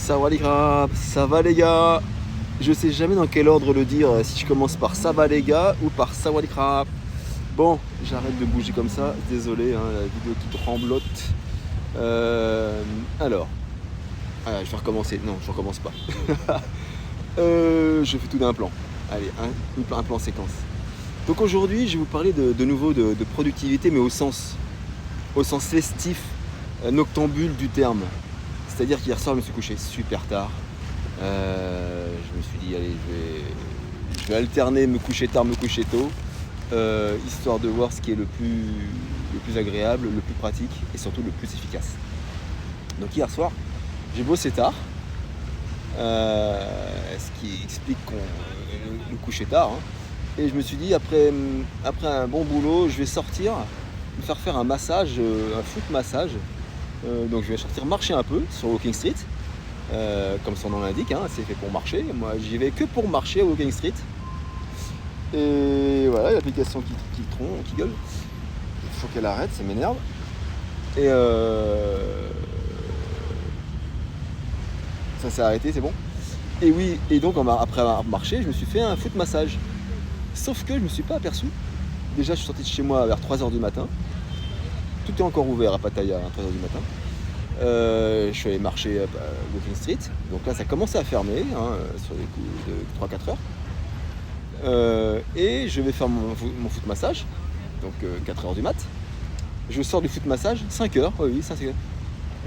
Sawadee krap, ça va les gars. Je sais jamais dans quel ordre le dire, si je commence par ça va les gars ou par Sawadee krap. Bon, j'arrête de bouger comme ça, désolé, hein, la vidéo qui tremblote. Alors, je vais recommencer, non je recommence pas. Je fais tout d'un plan. Allez, un plan séquence. Donc aujourd'hui, je vais vous parler de nouveau de productivité, mais au sens festif, noctambule du terme. C'est-à-dire qu'hier soir, je me suis couché super tard. Je me suis dit, allez, je vais alterner me coucher tard, me coucher tôt, histoire de voir ce qui est le plus agréable, le plus pratique et surtout le plus efficace. Donc hier soir, j'ai bossé tard, ce qui explique qu'on me coucher tard. Hein. Et je me suis dit, après un bon boulot, je vais sortir, me faire un massage, un foot massage. Donc je vais sortir marcher un peu sur Walking Street, comme son nom l'indique, hein, c'est fait pour marcher. Moi j'y vais que pour marcher à Walking Street. Et voilà, l'application qui gueule. Il faut qu'elle arrête, ça m'énerve. Et ça s'est arrêté, c'est bon. Et oui, et donc après avoir marché, je me suis fait un foot massage. Sauf que je ne me suis pas aperçu. Déjà, je suis sorti de chez moi vers 3h du matin. Tout est encore ouvert à Pattaya à 3h du matin. Je suis allé marcher à Walking Street. Donc là, ça commençait à fermer, hein, sur des coups de 3-4 heures. Et je vais faire mon foot massage. Donc 4h du mat. Je sors du foot massage, 5h. Oui, 5h.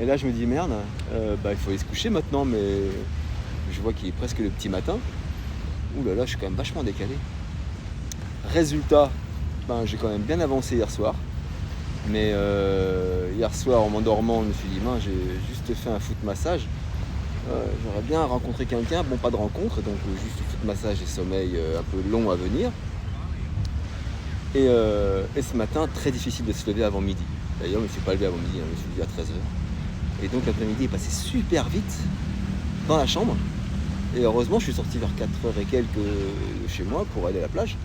Et là, je me dis, merde, il faut aller se coucher maintenant. Mais je vois qu'il est presque le petit matin. Ouh là là, je suis quand même vachement décalé. Résultat, j'ai quand même bien avancé hier soir. Mais hier soir, en m'endormant, je me suis dit, j'ai juste fait un foot massage. J'aurais bien rencontré quelqu'un, bon pas de rencontre, donc juste foot massage et sommeil un peu long à venir. Et ce matin, très difficile de se lever avant midi. D'ailleurs, je ne me suis pas levé avant midi, je me suis levé à 13h. Et donc l'après-midi est passé super vite dans la chambre. Et heureusement, je suis sorti vers 4h et quelques de chez moi pour aller à la plage,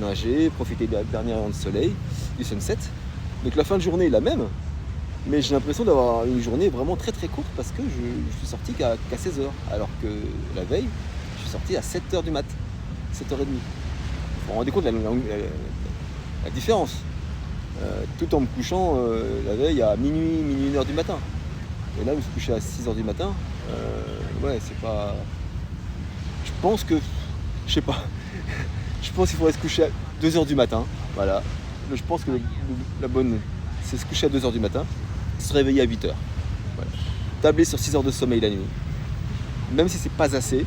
nager, profiter de la dernière heure de soleil, du sunset. Donc la fin de journée est la même, mais j'ai l'impression d'avoir une journée vraiment très très courte parce que je suis sorti qu'à 16h, alors que la veille, je suis sorti à 7h du mat, 7h30. Vous vous rendez compte de la différence, tout en me couchant la veille à minuit 1h du matin. Et là, je me suis couché à 6h du matin, c'est pas... Je pense qu'il faudrait se coucher à 2h du matin, voilà. Je pense que la bonne, c'est se coucher à 2h du matin, se réveiller à 8h. Voilà. Tabler sur 6 heures de sommeil la nuit. Même si c'est pas assez,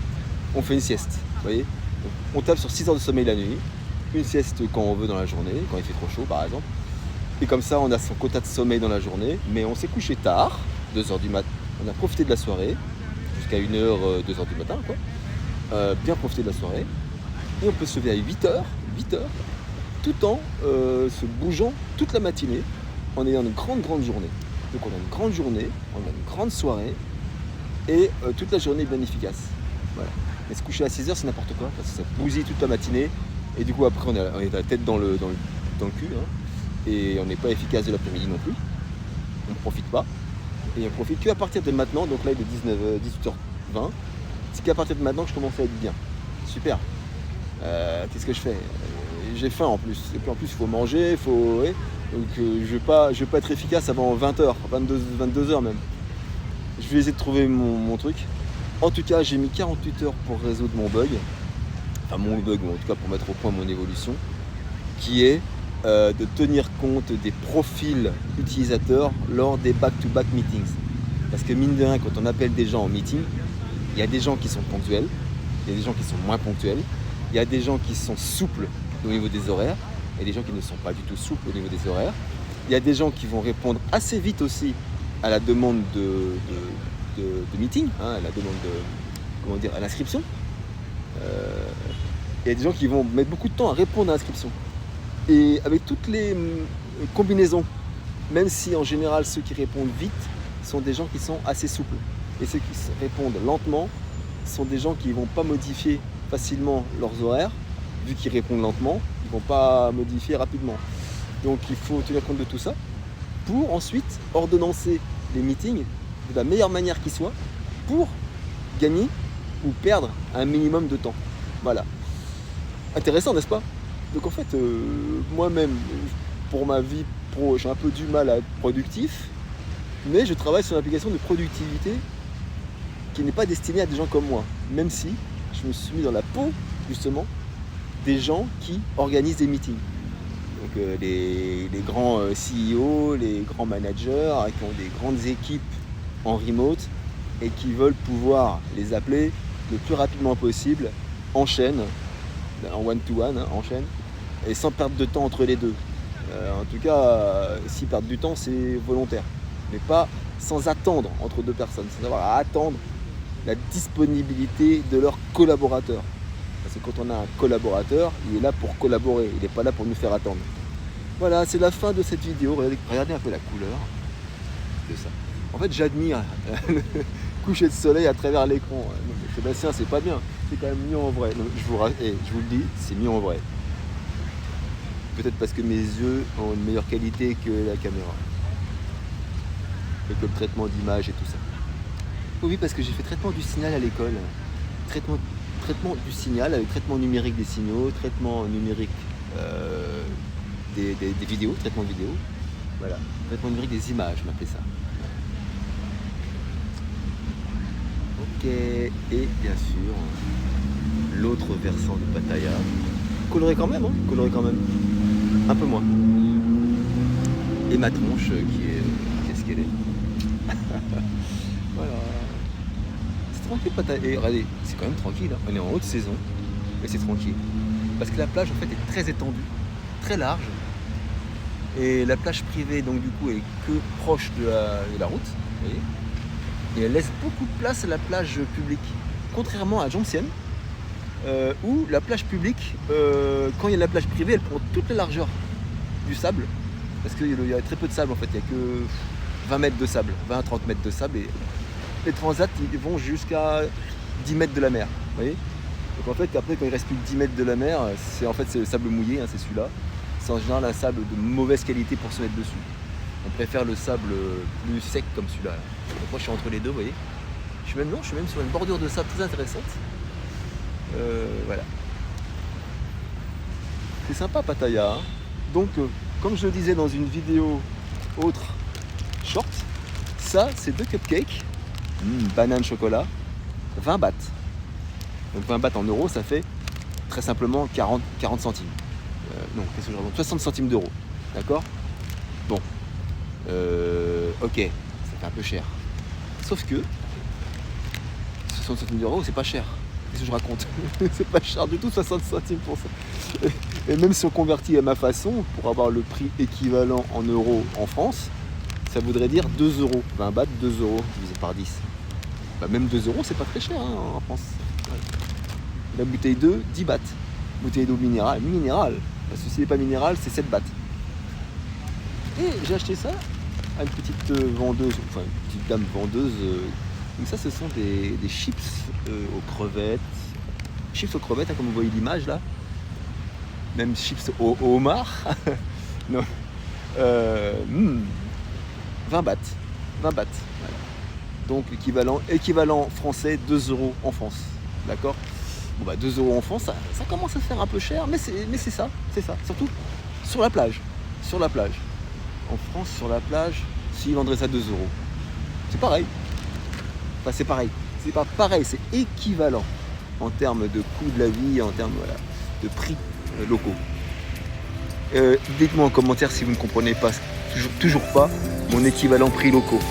on fait une sieste. Vous voyez, donc, on table sur 6 heures de sommeil la nuit, une sieste quand on veut dans la journée, quand il fait trop chaud par exemple. Et comme ça, on a son quota de sommeil dans la journée, mais on s'est couché tard, 2h du matin. On a profité de la soirée, jusqu'à 1h, 2h du matin, quoi. Bien profiter de la soirée. Et on peut se lever à 8h, tout en se bougeant toute la matinée en ayant une grande journée. Donc on a une grande journée, on a une grande soirée et toute la journée est bien efficace. Voilà. Mais se coucher à 6h c'est n'importe quoi parce que ça bousille toute la matinée et du coup après on est la tête dans le cul, hein, et on n'est pas efficace de l'après-midi non plus. On ne profite pas et on profite qu'à partir de maintenant. Donc là il est 18h20. C'est qu'à partir de maintenant que je commence à être bien. Super. Qu'est-ce que je fais? J'ai faim en plus. Et puis en plus, il faut manger, ouais. Donc je vais pas être efficace avant 20h, 22h même. Je vais essayer de trouver mon truc. En tout cas, j'ai mis 48 heures pour résoudre mon bug. Enfin mon bug, ou en tout cas pour mettre au point mon évolution. Qui est de tenir compte des profils utilisateurs lors des back-to-back meetings. Parce que mine de rien, quand on appelle des gens en meeting, il y a des gens qui sont ponctuels, il y a des gens qui sont moins ponctuels, il y a des gens qui sont souples au niveau des horaires, et des gens qui ne sont pas du tout souples au niveau des horaires. Il y a des gens qui vont répondre assez vite aussi à la demande de meeting, hein, à la demande à l'inscription. Il y a des gens qui vont mettre beaucoup de temps à répondre à l'inscription. Et avec toutes les combinaisons, même si en général ceux qui répondent vite sont des gens qui sont assez souples. Et ceux qui répondent lentement sont des gens qui ne vont pas modifier facilement leurs horaires, vu qu'ils répondent lentement, ils ne vont pas modifier rapidement. Donc il faut tenir compte de tout ça pour ensuite ordonnancer les meetings de la meilleure manière qui soit pour gagner ou perdre un minimum de temps. Voilà. Intéressant, n'est-ce pas? Donc en fait, moi-même, pour ma vie pro, j'ai un peu du mal à être productif, mais je travaille sur une application de productivité qui n'est pas destinée à des gens comme moi, même si je me suis mis dans la peau, justement, des gens qui organisent des meetings. Donc les grands CEO, les grands managers qui ont des grandes équipes en remote et qui veulent pouvoir les appeler le plus rapidement possible en chaîne, en one-to-one, en chaîne, et sans perdre de temps entre les deux. En tout cas, s'ils perdent du temps, c'est volontaire, mais pas sans attendre entre deux personnes, sans avoir à attendre la disponibilité de leurs collaborateurs. Parce que quand on a un collaborateur, il est là pour collaborer, il n'est pas là pour nous faire attendre. Voilà, c'est la fin de cette vidéo. Regardez un peu la couleur de ça. En fait, j'admire le coucher de soleil à travers l'écran. Sébastien, c'est pas bien, c'est quand même mieux en vrai. Donc, je vous le dis, c'est mieux en vrai. Peut-être parce que mes yeux ont une meilleure qualité que la caméra. Et que le traitement d'image et tout ça. Oui, parce que j'ai fait traitement du signal à l'école. Traitement du signal avec traitement numérique des signaux, traitement numérique des vidéos, traitement vidéo. Voilà, traitement numérique des images, je m'appelais ça. Ok, et bien sûr, l'autre versant de Pattaya. Coloré quand même, hein, coloré quand même. Un peu moins. Et ma tronche qu'est-ce qu'elle est. Voilà. C'est tranquille Pattaya. Et regardez, c'est quand même tranquille. Hein. On est en haute saison, mais c'est tranquille. Parce que la plage en fait est très étendue, très large. Et la plage privée donc du coup est que proche de la route. Vous voyez, et elle laisse beaucoup de place à la plage publique. Contrairement à Jomtien, où la plage publique, quand il y a la plage privée, elle prend toute la largeur du sable. Parce qu'il y a très peu de sable en fait, il n'y a que 20 mètres de sable, 20 à 30 mètres de sable. Et les transats ils vont jusqu'à 10 mètres de la mer. Vous voyez, donc en fait après quand il reste plus que 10 mètres de la mer, c'est le sable mouillé, hein, c'est celui-là. C'est en général un sable de mauvaise qualité pour se mettre dessus. On préfère le sable plus sec comme celui-là. Donc moi je suis entre les deux, vous voyez. Je suis même sur une bordure de sable très intéressante. Voilà. C'est sympa Pattaya. Hein. Donc comme je le disais dans une vidéo autre short, ça c'est 2 cupcakes, banane chocolat, 20 bahts. Donc 20 bahts en euros, ça fait très simplement 40 centimes. Non, qu'est-ce que je raconte, 60 centimes d'euros. D'accord? Bon. Ok, ça fait un peu cher. Sauf que 60 centimes d'euros, c'est pas cher. Qu'est-ce que je raconte? C'est pas cher du tout, 60 centimes pour ça. Et même si on convertit à ma façon, pour avoir le prix équivalent en euros en France, ça voudrait dire 2 euros. 20 bahts, 2 euros divisé par 10. Bah, même 2 euros, c'est pas très cher hein, en France. Ouais. La bouteille d'eau, 10 bahts. Bouteille d'eau minérale, parce que si elle n'est pas minérale, c'est 7 bahts. Et j'ai acheté ça à une petite vendeuse, enfin une petite dame vendeuse. Donc ça, ce sont des chips aux crevettes. Chips aux crevettes, hein, comme vous voyez l'image là. Même chips au homard. Non. 20 bahts. 20 bahts. Voilà. Donc équivalent français, 2 euros en France. D'accord? Bon bah 2 euros en France, ça commence à faire un peu cher, mais c'est ça. Surtout sur la plage. Sur la plage. En France, sur la plage, s'ils vendraient ça 2 euros. C'est pareil. Enfin, c'est pareil. C'est pas pareil, c'est équivalent en termes de coût de la vie, en termes de prix locaux. Dites-moi en commentaire si vous ne comprenez pas, toujours pas, mon équivalent prix locaux.